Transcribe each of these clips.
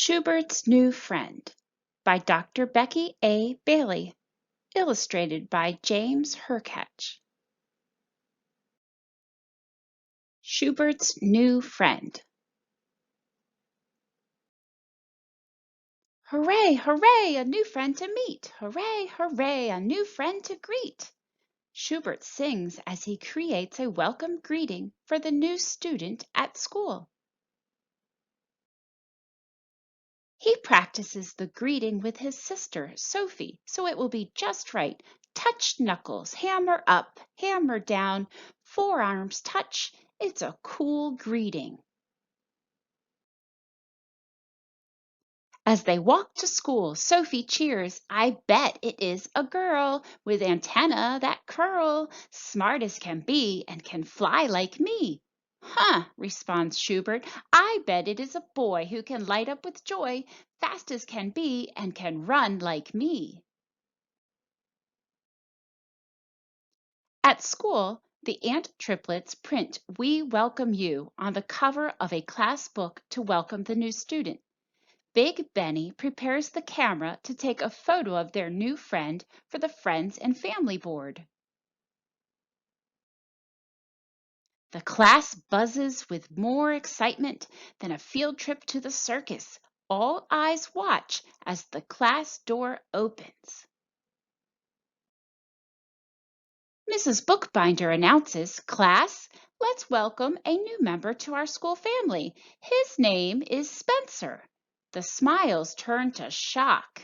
Schubert's New Friend by Dr. Becky A. Bailey, illustrated by James Hrkach. Schubert's New Friend. Hooray, hooray, a new friend to meet! Hooray, hooray, a new friend to greet! Shubert sings as he creates a welcome greeting for the new student at school. He practices the greeting with his sister, Sophie, so it will be just right. Touch knuckles, hammer up, hammer down, forearms touch. It's a cool greeting. As they walk to school, Sophie cheers, I bet it is a girl with antenna that curl, smart as can be and can fly like me. Huh, responds Shubert, I bet it is a boy who can light up with joy, fast as can be and can run like me. At school, the Ant triplets print We Welcome You on the cover of a class book to welcome the new student. Big Benny prepares the camera to take a photo of their new friend for the Friends and Family Board. The class buzzes with more excitement than a field trip to the circus. All eyes watch as the class door opens. Mrs. Bookbinder announces, Class, let's welcome a new member to our school family. His name is Spencer. The smiles turn to shock.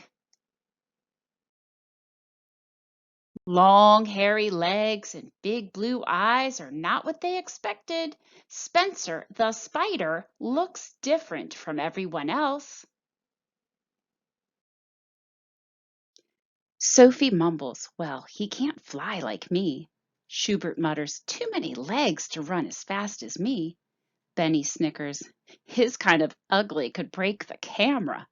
Long, hairy legs and big blue eyes are not what they expected. Spencer, the spider, looks different from everyone else. Sophie mumbles, well, he can't fly like me. Shubert mutters, too many legs to run as fast as me. Benny snickers, his kind of ugly could break the camera.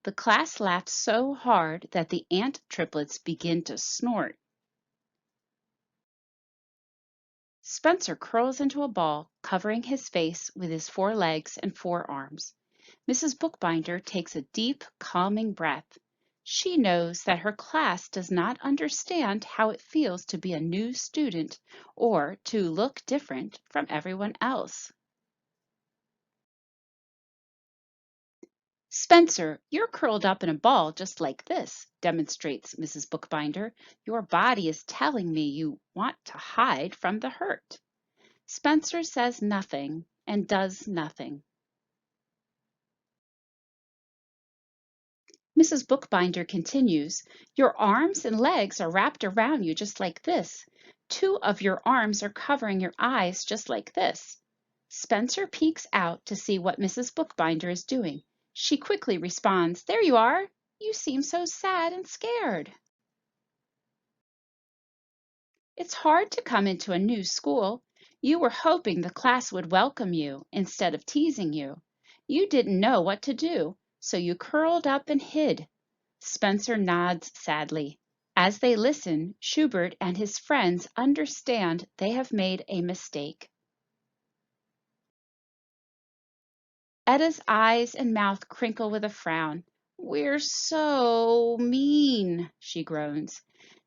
The class laughed so hard that the ant triplets begin to snort. Spencer curls into a ball, covering his face with his 4 legs and 4 arms. Mrs. Bookbinder takes a deep, calming breath. She knows that her class does not understand how it feels to be a new student or to look different from everyone else. Spencer, you're curled up in a ball just like this, demonstrates Mrs. Bookbinder. Your body is telling me you want to hide from the hurt. Spencer says nothing and does nothing. Mrs. Bookbinder continues, your arms and legs are wrapped around you just like this. 2 of your arms are covering your eyes just like this. Spencer peeks out to see what Mrs. Bookbinder is doing. She quickly responds, there you are. You seem so sad and scared. It's hard to come into a new school. You were hoping the class would welcome you instead of teasing you. You didn't know what to do, so you curled up and hid. Spencer nods sadly. As they listen, Shubert and his friends understand they have made a mistake. Etta's eyes and mouth crinkle with a frown. We're so mean, she groans.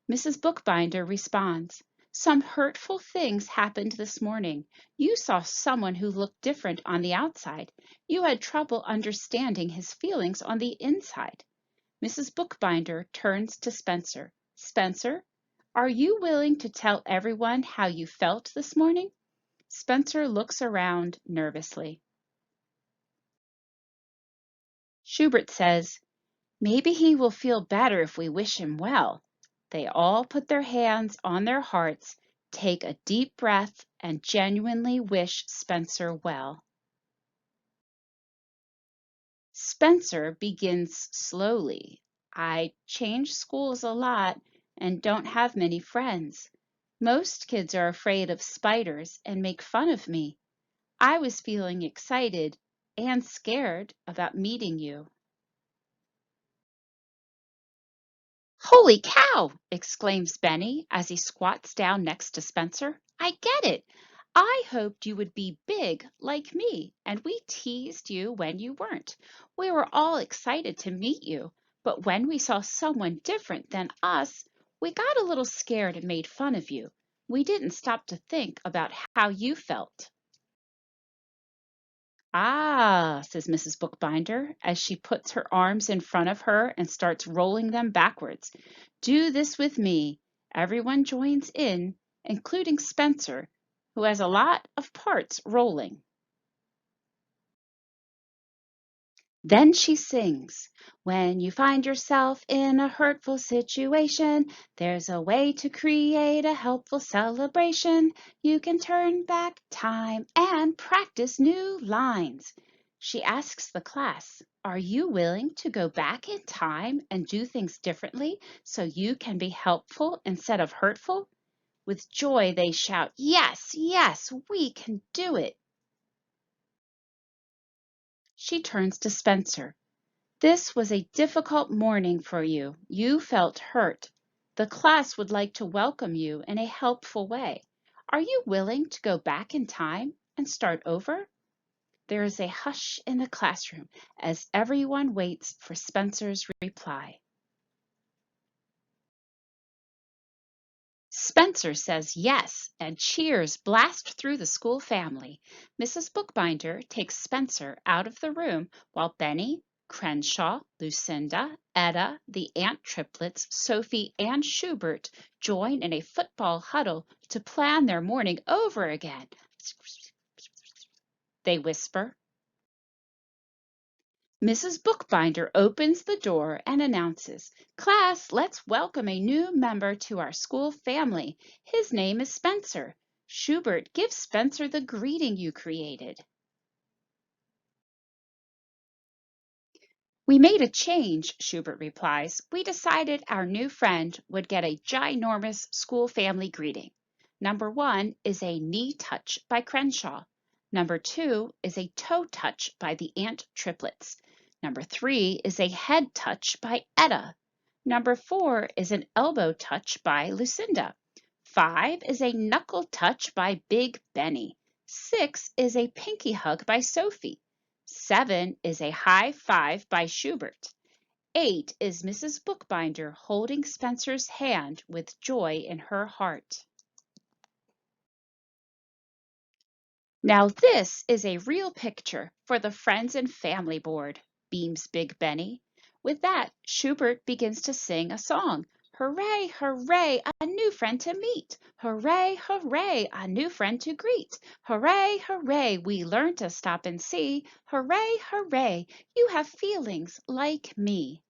Mrs. Bookbinder responds, some hurtful things happened this morning. You saw someone who looked different on the outside. You had trouble understanding his feelings on the inside. Mrs. Bookbinder turns to Spencer. Spencer, are you willing to tell everyone how you felt this morning? Spencer looks around nervously. Shubert says, maybe he will feel better if we wish him well. They all put their hands on their hearts, take a deep breath, and genuinely wish Spencer well. Spencer begins slowly. I change schools a lot and don't have many friends. Most kids are afraid of spiders and make fun of me. I was feeling excited and scared about meeting you. Holy cow! Exclaims Benny as he squats down next to Spencer. I get it. I hoped you would be big like me, and we teased you when you weren't. We were all excited to meet you, but when we saw someone different than us, we got a little scared and made fun of you. We didn't stop to think about how you felt. Ah, says Mrs. Bookbinder as she puts her arms in front of her and starts rolling them backwards. Do this with me. Everyone joins in, including Spencer, who has a lot of parts rolling. Then she sings, when you find yourself in a hurtful situation, there's a way to create a helpful celebration. You can turn back time and practice new lines. She asks the class, are you willing to go back in time and do things differently so you can be helpful instead of hurtful? With joy, they shout, yes, yes, we can do it. She turns to Spencer. This was a difficult morning for you. You felt hurt. The class would like to welcome you in a helpful way. Are you willing to go back in time and start over? There is a hush in the classroom as everyone waits for Spencer's reply. Spencer says yes, and cheers blast through the school family. Mrs. Bookbinder takes Spencer out of the room while Benny, Crenshaw, Lucinda, Etta, the aunt triplets, Sophie, and Shubert join in a football huddle to plan their morning over again. They whisper. Mrs. Bookbinder opens the door and announces, class, let's welcome a new member to our school family. His name is Spencer. Shubert, give Spencer the greeting you created. We made a change, Shubert replies. We decided our new friend would get a ginormous school family greeting. Number 1 is a knee touch by Crenshaw. Number 2 is a toe touch by the aunt triplets. Number 3 is a head touch by Etta. Number 4 is an elbow touch by Lucinda. 5 is a knuckle touch by Big Benny. 6 is a pinky hug by Sophie. 7 is a high five by Shubert. 8 is Mrs. Bookbinder holding Spencer's hand with joy in her heart. Now this is a real picture for the Friends and Family Board, beams Big Benny. With that, Shubert begins to sing a song. Hooray, hooray, a new friend to meet. Hooray, hooray, a new friend to greet. Hooray, hooray, we learn to stop and see. Hooray, hooray, you have feelings like me.